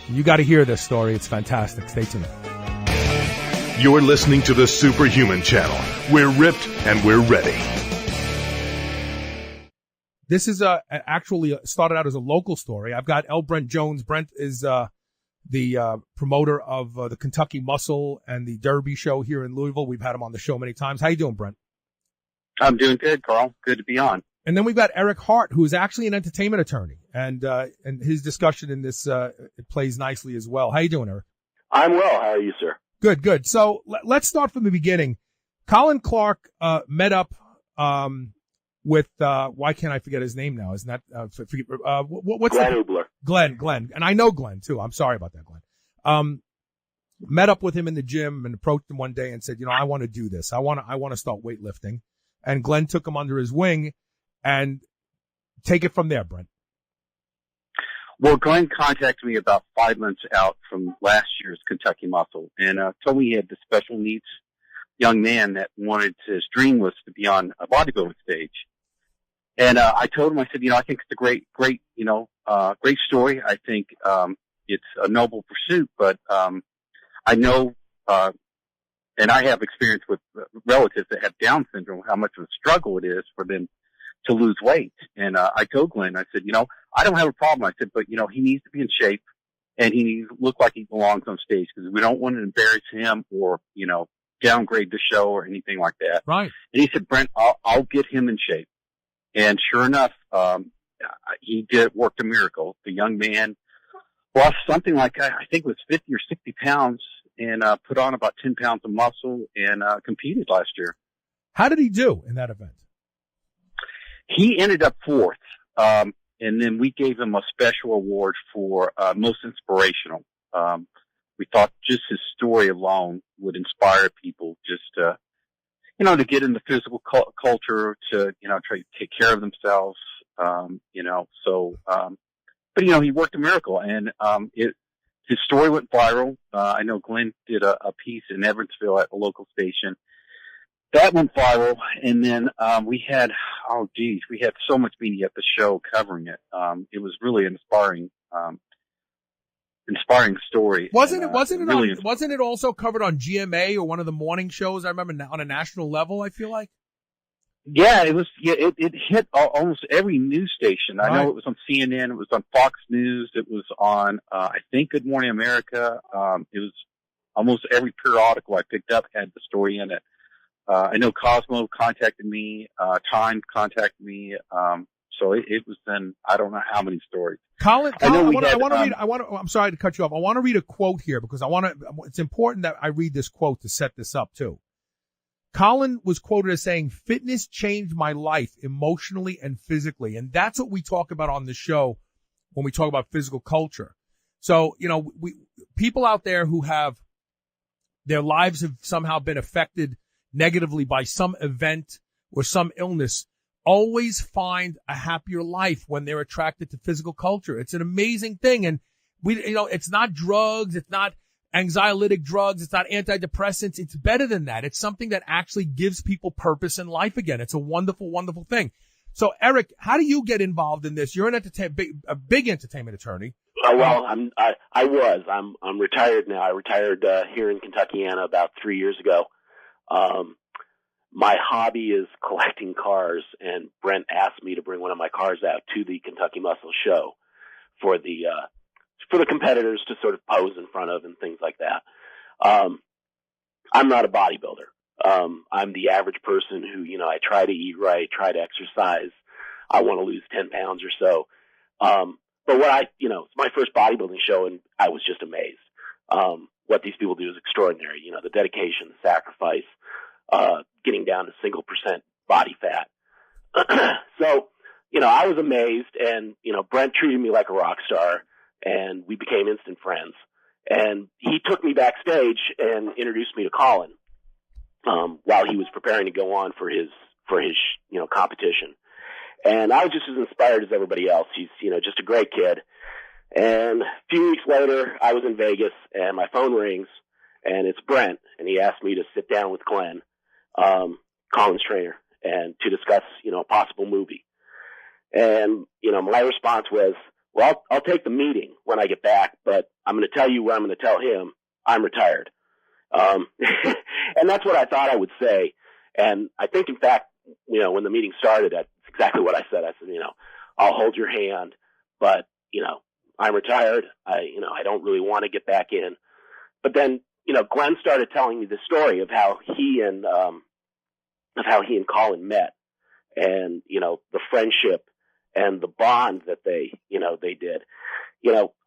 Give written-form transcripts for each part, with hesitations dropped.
You got to hear this story. It's fantastic. Stay tuned. You're listening to the Superhuman Channel. We're ripped and we're ready. This is actually started out as a local story. I've got Brent Jones. Brent is the promoter of the Kentucky Muscle and the Derby show here in Louisville. We've had him on the show many times. How you doing, Brent? I'm doing good, Carl. Good to be on. And then we've got Erik Hart, who is actually an entertainment attorney, and his discussion in this it plays nicely as well. How you doing, Erik? I'm well. How are you, sir? Good, good. So let's start from the beginning. Collin Clark met up with why can't I forget his name now? Isn't that what's Glenn Ubler? Glenn, and I know Glenn too. I'm sorry about that, Glenn. Met up with him in the gym and approached him one day and said, I want to do this. I want to start weightlifting. And Glenn took him under his wing and take it from there, Brent. Well, Glenn contacted me about 5 months out from last year's Kentucky Muscle and told me he had this special needs young man that his dream was to be on a bodybuilding stage. And I told him, I said, I think it's a great story. I think it's a noble pursuit, but I know and I have experience with relatives that have Down syndrome, how much of a struggle it is for them to lose weight. And I told Glenn, I said, I don't have a problem. I said, but, he needs to be in shape and he needs to look like he belongs on stage because we don't want to embarrass him or, downgrade the show or anything like that. Right. And he said, Brent, I'll get him in shape. And sure enough, he worked a miracle. The young man lost something like, I think it was 50 or 60 pounds and put on about 10 pounds of muscle and competed last year. How did he do in that event? He ended up fourth, and then we gave him a special award for most inspirational. We thought just his story alone would inspire people just to, to get in the physical culture, to, try to take care of themselves, but, he worked a miracle, and his story went viral. I know Glenn did a piece in Evansville at a local station. That went viral, and then we had so much media at the show covering it. It was really an inspiring story. Wasn't it also covered on GMA or one of the morning shows? I remember on a national level. I feel like. Yeah, it was. Yeah, it hit almost every news station. I know it was on CNN. It was on Fox News. It was on, I think, Good Morning America. It was almost every periodical I picked up had the story in it. I know Cosmo contacted me. Time contacted me. So it was then, I don't know how many stories. Collin, I'm sorry to cut you off. I want to read a quote here because it's important that I read this quote to set this up too. Collin was quoted as saying, "Fitness changed my life emotionally and physically." And that's what we talk about on the show when we talk about physical culture. So, people out there who have their lives have somehow been affected negatively by some event or some illness always find a happier life when they're attracted to physical culture. It's an amazing thing. And it's not drugs. It's not anxiolytic drugs. It's not antidepressants. It's better than that. It's something that actually gives people purpose in life again. It's a wonderful, wonderful thing. So, Erik, how do you get involved in this? You're a big entertainment attorney. I'm retired now. I retired here in Kentuckiana about 3 years ago. My hobby is collecting cars, and Brent asked me to bring one of my cars out to the Kentucky Muscle Show for the competitors to sort of pose in front of and things like that. I'm not a bodybuilder. I'm the average person who, I try to eat right, try to exercise. I want to lose 10 pounds or so. But it's my first bodybuilding show, and I was just amazed. What these people do is extraordinary. The dedication, the sacrifice, getting down to single % body fat. So, I was amazed, and, Brent treated me like a rock star, and we became instant friends. And he took me backstage and introduced me to Collin, while he was preparing to go on for his competition. And I was just as inspired as everybody else. He's, just a great kid. And a few weeks later, I was in Vegas, and my phone rings, and it's Brent, and he asked me to sit down with Glenn, Collin's trainer, and to discuss, a possible movie. And, my response was, well, I'll take the meeting when I get back, but I'm going to tell you what I'm going to tell him. I'm retired. And that's what I thought I would say. And I think, in fact, when the meeting started, that's exactly what I said. I said, I'll hold your hand, but, I'm retired. I don't really want to get back in. But then, Glenn started telling me the story of how he and Collin met, and, the friendship and the bond that they did.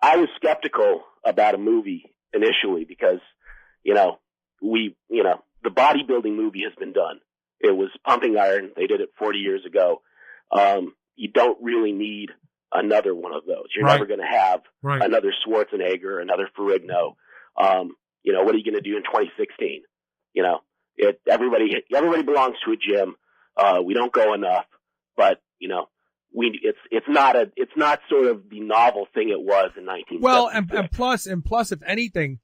I was skeptical about a movie initially because, the bodybuilding movie has been done. It was Pumping Iron. They did it 40 years ago. You don't really need another one of those. You're never going to have another Schwarzenegger, another Ferrigno. What are you going to do in 2016? Everybody belongs to a gym. We don't go enough, but it's not sort of the novel thing it was in 1976. Well, and plus, if anything,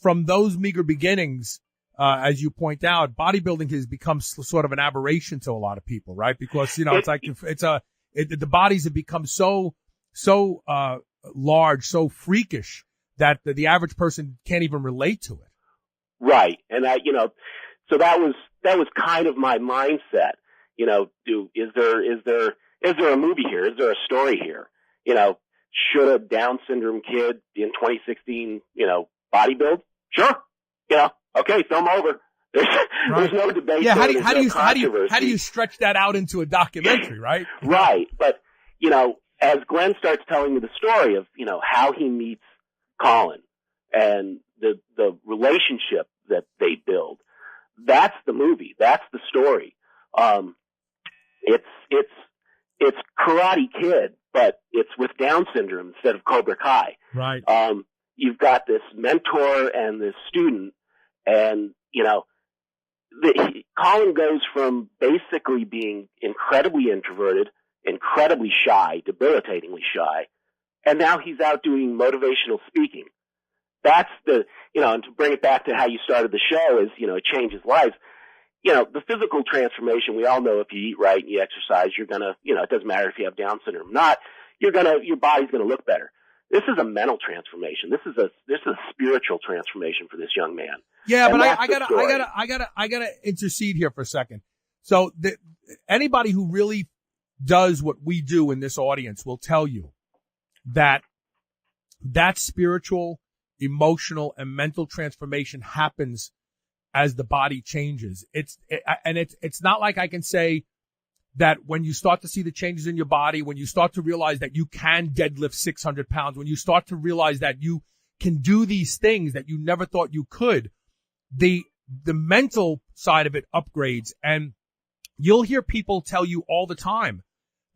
from those meager beginnings, as you point out, bodybuilding has become sort of an aberration to a lot of people, right? Because it's like the bodies have become so large, so freakish that the average person can't even relate to it. Right, and so that was kind of my mindset. Is there a movie here? Is there a story here? Should a Down syndrome kid in 2016, bodybuild? Sure. Okay, film over. There's no debate. Yeah, how do you stretch that out into a documentary, right? Right. But, as Glenn starts telling me the story of, how he meets Collin and the relationship that they build, that's the movie. That's the story. It's Karate Kid, but it's with Down syndrome instead of Cobra Kai. Right. You've got this mentor and this student, and, Collin goes from basically being incredibly introverted, incredibly shy, debilitatingly shy, and now he's out doing motivational speaking. That's and to bring it back to how you started the show is, it changes lives. The physical transformation, we all know if you eat right and you exercise, you're gonna, it doesn't matter if you have Down syndrome or not, your body's gonna look better. This is a mental transformation. This is a spiritual transformation for this young man. Yeah, but I gotta intercede here for a second. So anybody who really does what we do in this audience will tell you that spiritual, emotional, and mental transformation happens as the body changes. It's not like I can say that when you start to see the changes in your body, when you start to realize that you can deadlift 600 pounds, when you start to realize that you can do these things that you never thought you could, the mental side of it upgrades. And you'll hear people tell you all the time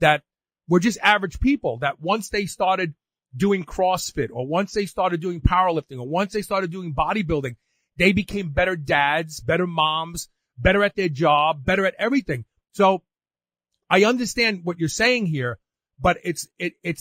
that we're just average people, that once they started doing CrossFit, or once they started doing powerlifting, or once they started doing bodybuilding, they became better dads, better moms, better at their job, better at everything. So I understand what you're saying here, but it's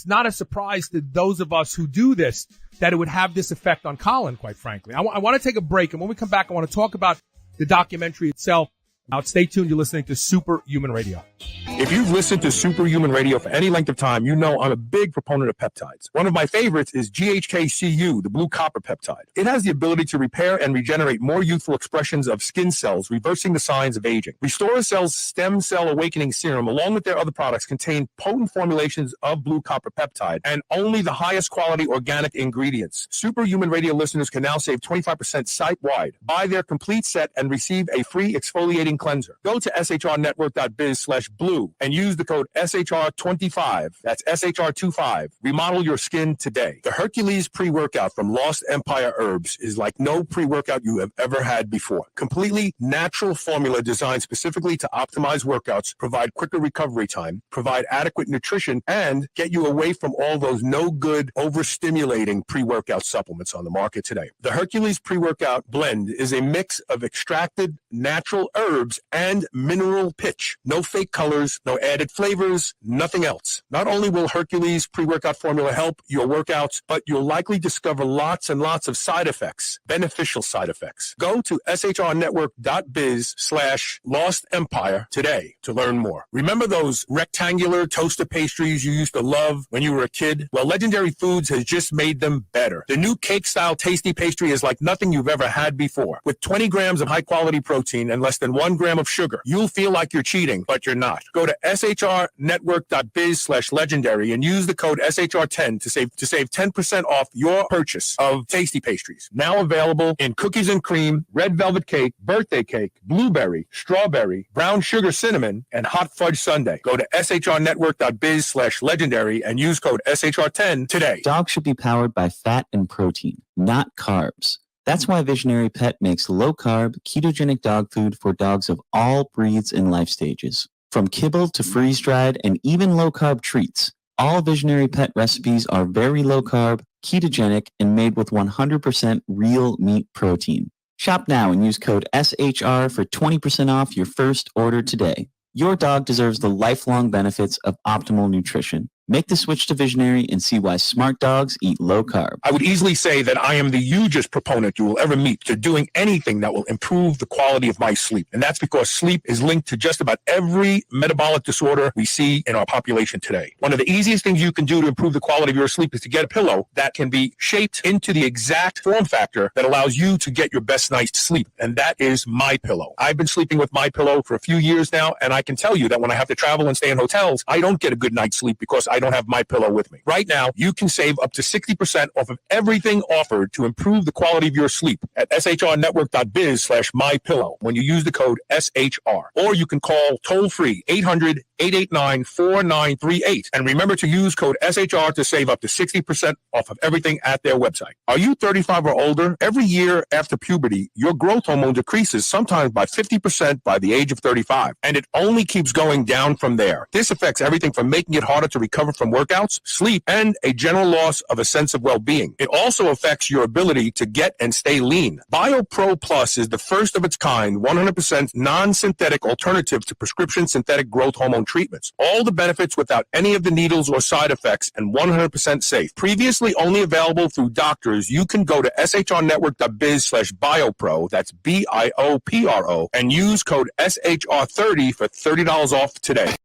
not a surprise to those of us who do this that it would have this effect on Collin, quite frankly. I want to take a break, and when we come back, I want to talk about the documentary itself. Now, stay tuned. You're listening to Superhuman Radio. If you've listened to Superhuman Radio for any length of time, you know I'm a big proponent of peptides. One of my favorites is GHKCU, the blue copper peptide. It has the ability to repair and regenerate more youthful expressions of skin cells, reversing the signs of aging. Restore Cell's Stem Cell Awakening Serum, along with their other products, contain potent formulations of blue copper peptide and only the highest quality organic ingredients. Superhuman Radio listeners can now save 25% site-wide. Buy their complete set and receive a free exfoliating cleanser. Go to shrnetwork.biz/blue and use the code SHR25. That's SHR25. Remodel your skin today. The Hercules pre-workout from Lost Empire Herbs is like no pre-workout you have ever had before. Completely natural formula designed specifically to optimize workouts, provide quicker recovery time, provide adequate nutrition, and get you away from all those no-good, overstimulating pre-workout supplements on the market today. The Hercules pre-workout blend is a mix of extracted natural herbs herbs, and mineral pitch. No fake colors, no added flavors, nothing else. Not only will Hercules pre-workout formula help your workouts, but you'll likely discover lots and lots of side effects, beneficial side effects. Go to shrnetwork.biz/Lost Empire today to learn more. Remember those rectangular toaster pastries you used to love when you were a kid? Well, Legendary Foods has just made them better. The new cake-style tasty pastry is like nothing you've ever had before. With 20 grams of high-quality protein and less than 1 gram of sugar, you'll feel like you're cheating, but you're not. Go to shrnetwork.biz/legendary and use the code SHR10 to save 10% off your purchase of tasty pastries. Now available in cookies and cream, red velvet cake, birthday cake, blueberry, strawberry, brown sugar cinnamon, and hot fudge sundae. Go to shrnetwork.biz/legendary and use code SHR10 today. Dogs should be powered by fat and protein, not carbs. That's why Visionary Pet makes low-carb, ketogenic dog food for dogs of all breeds and life stages. From kibble to freeze-dried and even low-carb treats, all Visionary Pet recipes are very low-carb, ketogenic, and made with 100% real meat protein. Shop now and use code SHR for 20% off your first order today. Your dog deserves the lifelong benefits of optimal nutrition. Make the switch to Visionary and see why smart dogs eat low carb. I would easily say that I am the hugest proponent you will ever meet to doing anything that will improve the quality of my sleep. And that's because sleep is linked to just about every metabolic disorder we see in our population today. One of the easiest things you can do to improve the quality of your sleep is to get a pillow that can be shaped into the exact form factor that allows you to get your best night's sleep. And that is MyPillow. I've been sleeping with MyPillow for a few years now, and I can tell you that when I have to travel and stay in hotels, I don't get a good night's sleep because I don't have MyPillow with me. Right now, you can save up to 60% off of everything offered to improve the quality of your sleep at shrnetwork.biz/MyPillow when you use the code SHR. Or you can call toll-free 800-889-4938. And remember to use code SHR to save up to 60% off of everything at their website. Are you 35 or older? Every year after puberty, your growth hormone decreases sometimes by 50% by the age of 35. And it only keeps going down from there. This affects everything from making it harder to recover from workouts, sleep, and a general loss of a sense of well-being. It also affects your ability to get and stay lean. BioPro Plus is the first of its kind, 100% non-synthetic alternative to prescription synthetic growth hormone treatments. All the benefits without any of the needles or side effects and 100% safe. Previously only available through doctors, you can go to shrnetwork.biz/biopro, that's BIOPRO, and use code SHR30 for $30 off today.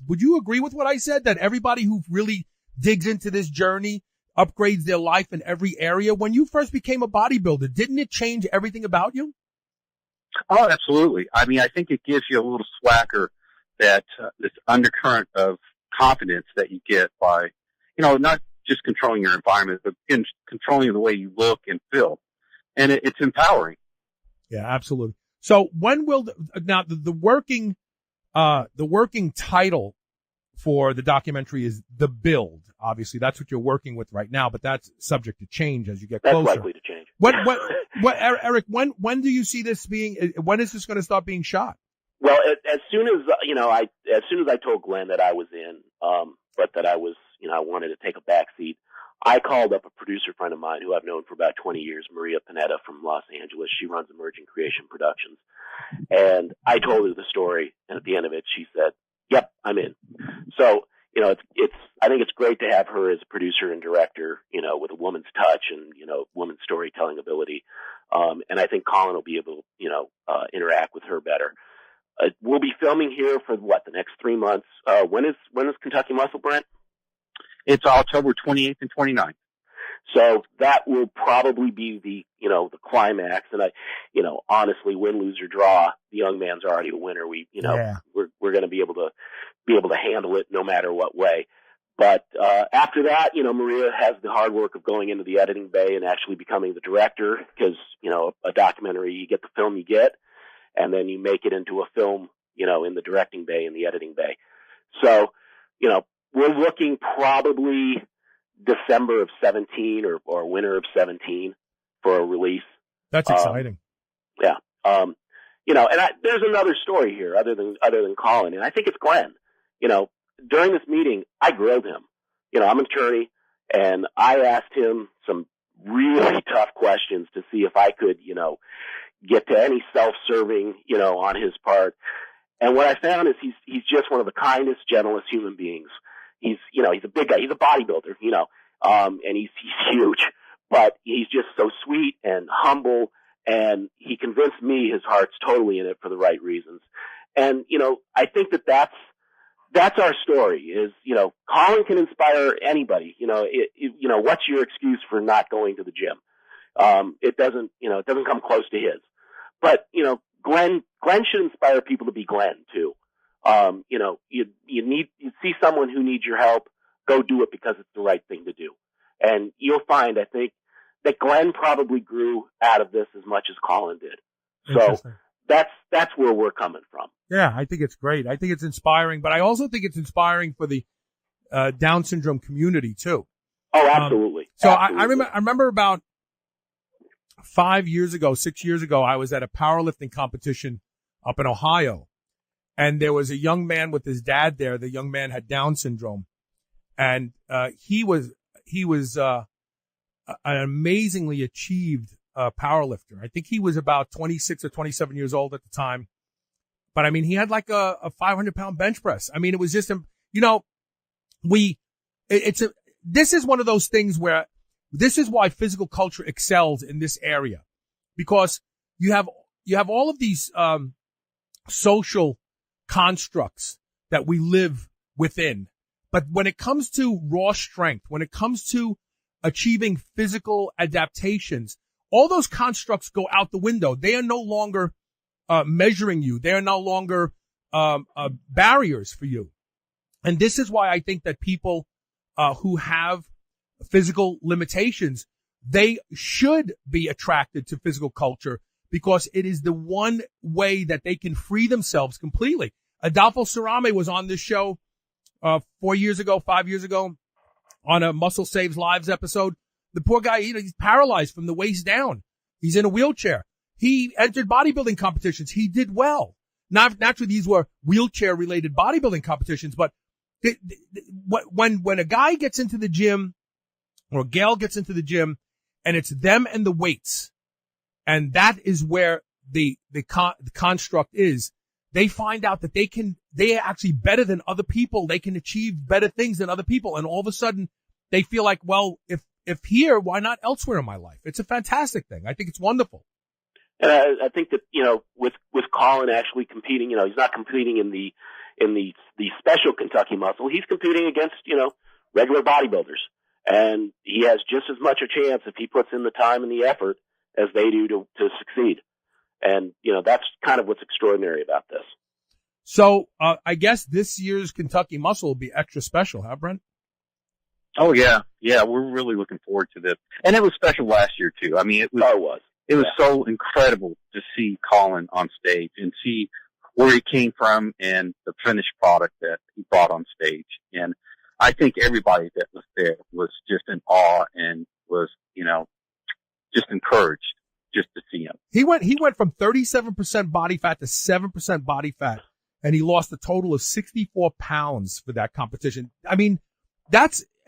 Would you agree with what I said, that everybody who really digs into this journey upgrades their life in every area? When you first became a bodybuilder, didn't it change everything about you? Oh, absolutely. I mean, I think it gives you a little swagger, that this undercurrent of confidence that you get by, not just controlling your environment, but in controlling the way you look and feel. And it's empowering. Yeah, absolutely. So when will the working title for the documentary is The Build. Obviously, that's what you're working with right now, but that's subject to change as you get closer. That's likely to change. Eric, when do you see this being, when is this going to start being shot? Well, as soon as I told Glenn that I was in, but that I was, I wanted to take a back seat, I called up a producer friend of mine who I've known for about 20 years, Maria Panetta from Los Angeles. She runs Emerging Creation Productions. And I told her the story, and at the end of it, she said, "Yep, I'm in." So, I think it's great to have her as a producer and director, with a woman's touch and, woman's storytelling ability. And I think Collin will be able to, interact with her better. We'll be filming here for the next 3 months. When is Kentucky Muscle, Brent? It's October 28th and 29th. So that will probably be the climax. And honestly, win, lose or draw, the young man's already a winner. We're going to be able to handle it no matter what way. But, after that, Maria has the hard work of going into the editing bay and actually becoming the director, because, a documentary, you get the film you get, and then you make it into a film, in the directing bay and the editing bay. So, we're looking probably December of 17 or winter of 17 for a release. That's exciting. Yeah. And there's another story here other than Collin, and I think it's Glenn. During this meeting, I grilled him. I'm an attorney, and I asked him some really tough questions to see if I could, get to any self-serving, on his part. And what I found is he's just one of the kindest, gentlest human beings. He's a big guy. He's a bodybuilder, and he's huge, but he's just so sweet and humble. And he convinced me his heart's totally in it for the right reasons. And, I think that's our story is, Collin can inspire anybody. What's your excuse for not going to the gym? It doesn't come close to his. But, Glenn should inspire people to be Glenn too. You see someone who needs your help, go do it because it's the right thing to do. And you'll find, I think, that Glenn probably grew out of this as much as Collin did. So that's where we're coming from. Yeah, I think it's great. I think it's inspiring, but I also think it's inspiring for the Down syndrome community too. Oh, absolutely. Absolutely. I remember about 6 years ago, I was at a powerlifting competition up in Ohio, and there was a young man with his dad there. The young man had Down syndrome, and he was an amazingly achieved powerlifter. I think he was about 26 or 27 years old at the time. But I mean, he had like a 500-pound bench press. I mean, it was just, this is one of those things where this is why physical culture excels in this area, because you have all of these, social constructs that we live within. But when it comes to raw strength, when it comes to achieving physical adaptations, all those constructs go out the window. They are no longer measuring you. They are no longer barriers for you. And this is why I think that people who have physical limitations, they should be attracted to physical culture because it is the one way that they can free themselves completely. Adolfo Cerame was on this show 5 years ago, on a Muscle Saves Lives episode. The poor guy, he's paralyzed from the waist down. He's in a wheelchair. He entered bodybuilding competitions. He did well. Naturally, these were wheelchair-related bodybuilding competitions, but when a guy gets into the gym or a gal gets into the gym and it's them and the weights, and that is where the construct is, they find out that they are actually better than other people. They can achieve better things than other people. And all of a sudden they feel like, well, if here, why not elsewhere in my life? It's a fantastic thing. I think it's wonderful. And I think that, with Collin actually competing, he's not competing in the special Kentucky Muscle. He's competing against, regular bodybuilders. And he has just as much a chance if he puts in the time and the effort as they do to succeed. And, that's kind of what's extraordinary about this. So, I guess this year's Kentucky Muscle will be extra special, huh, Brent? Oh, yeah. Yeah, we're really looking forward to this. And it was special last year, too. I mean, it was so incredible to see Collin on stage and see where he came from and the finished product that he brought on stage. And I think everybody that was there was just in awe and was, just encouraged just to see him. He went from 37% body fat to 7% body fat, and he lost a total of 64 pounds for that competition. I mean,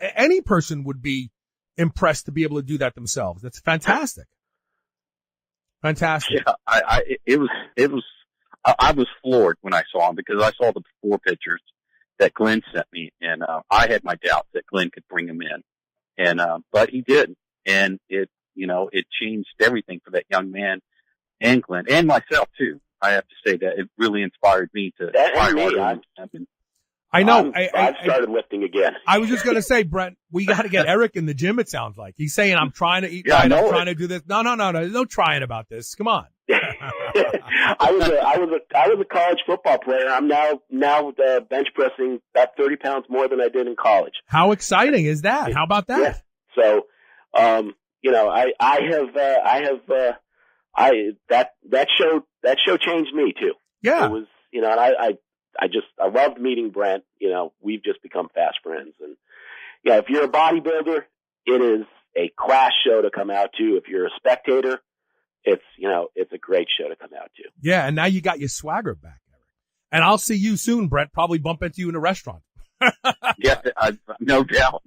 any person would be impressed to be able to do that themselves. That's fantastic. Fantastic. Yeah, I was floored when I saw him because I saw the before pictures that Glenn sent me, and I had my doubts that Glenn could bring him in, and but he did, and it changed everything for that young man and Glenn and myself too. I have to say that it really inspired me to. I know. I've started lifting again. I was just going to say, Brent, we got to get Erik in the gym. It sounds like he's saying, "I'm trying to eat right. I'm trying to do this." No. There's no trying about this. Come on. I was a college football player. I'm now bench pressing about 30 pounds more than I did in college. How exciting is that? How about that? Yeah. So, that show changed me too. Yeah. It was, and I loved meeting Brent. We've just become fast friends. And if you're a bodybuilder, it is a class show to come out to. If you're a spectator, it's a great show to come out to. Yeah. And now you got your swagger back, Erik. And I'll see you soon, Brent. Probably bump into you in a restaurant. Yeah, no doubt.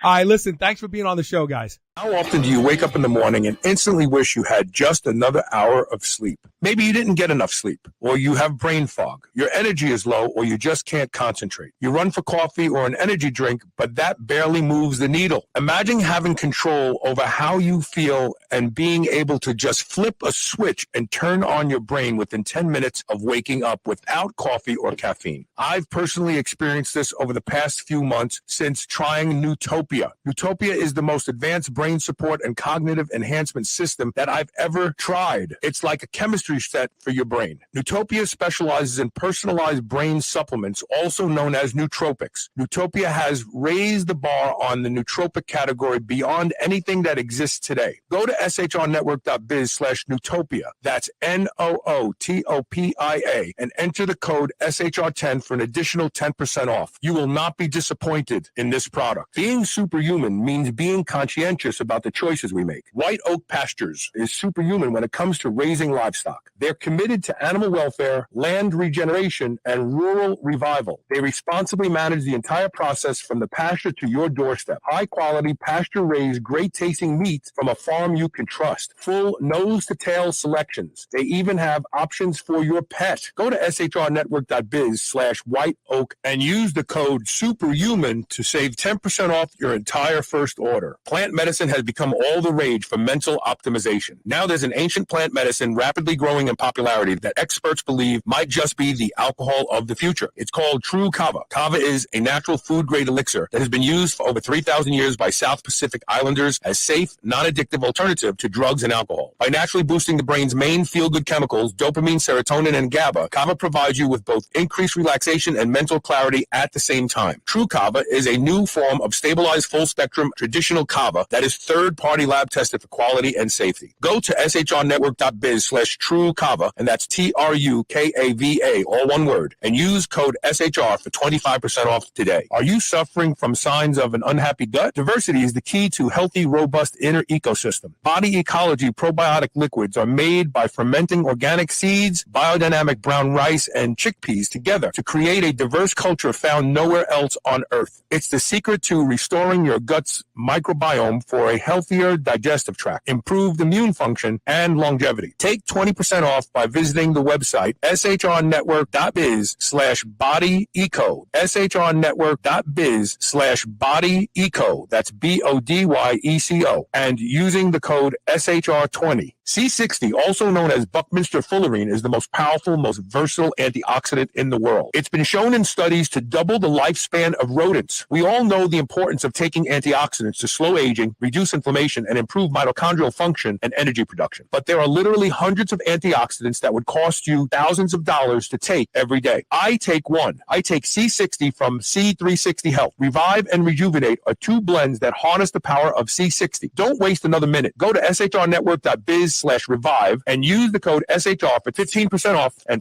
All right, listen, thanks for being on the show, guys. How often do you wake up in the morning and instantly wish you had just another hour of sleep? Maybe you didn't get enough sleep, or you have brain fog. Your energy is low, or you just can't concentrate. You run for coffee or an energy drink, but that barely moves the needle. Imagine having control over how you feel and being able to just flip a switch and turn on your brain within 10 minutes of waking up without coffee or caffeine. I've personally experienced this over the past few months since trying Newtopia. Newtopia is the most advanced brain support and cognitive enhancement system that I've ever tried. It's like a chemistry set for your brain. Newtopia specializes in personalized brain supplements, also known as nootropics. Newtopia has raised the bar on the nootropic category beyond anything that exists today. Go to shrnetwork.biz/Newtopia. That's NOOTOPIA and enter the code SHR10 for an additional 10% off. You will not be disappointed in this product. Being superhuman means being conscientious about the choices we make. White Oak Pastures is superhuman when it comes to raising livestock. They're committed to animal welfare, land regeneration, and rural revival. They responsibly manage the entire process from the pasture to your doorstep. High-quality, pasture-raised, great-tasting meat from a farm you can trust. Full nose-to-tail selections. They even have options for your pet. Go to shrnetwork.biz/White Oak and use the code SUPERHUMAN to save 10% off your entire first order. Plant medicine has become all the rage for mental optimization. Now there's an ancient plant medicine rapidly growing in popularity that experts believe might just be the alcohol of the future. It's called True Kava. Kava is a natural food-grade elixir that has been used for over 3,000 years by South Pacific Islanders as safe, non-addictive alternative to drugs and alcohol. By naturally boosting the brain's main feel-good chemicals, dopamine, serotonin, and GABA, Kava provides you with both increased relaxation and mental clarity at the same time. True Kava is a new form of stabilized full-spectrum traditional Kava that is third-party lab tested for quality and safety. Go to shrnetwork.biz/True Kava, and that's TRUKAVA, all one word, and use code SHR for 25% off today. Are you suffering from signs of an unhappy gut? Diversity is the key to healthy, robust inner ecosystem. Body Ecology probiotic liquids are made by fermenting organic seeds, biodynamic brown rice, and chickpeas together to create a diverse culture found nowhere else on Earth. It's the secret to restoring your gut's microbiome for a healthier digestive tract, improved immune function, and longevity. Take 20% off by visiting the website shrnetwork.biz/bodyeco, shrnetwork.biz/bodyeco, that's BODYECO, and using the code SHR20. C60, also known as Buckminster fullerene, is the most powerful, most versatile antioxidant in the world. It's been shown in studies to double the lifespan of rodents. We all know the importance of taking antioxidants to slow aging, reduce inflammation, and improve mitochondrial function and energy production. But there are literally hundreds of antioxidants that would cost you thousands of dollars to take every day. I take one. I take C60 from C360 Health. Revive and Rejuvenate are two blends that harness the power of C60. Don't waste another minute. Go to shrnetwork.biz/revive and use the code SHR for 15% off and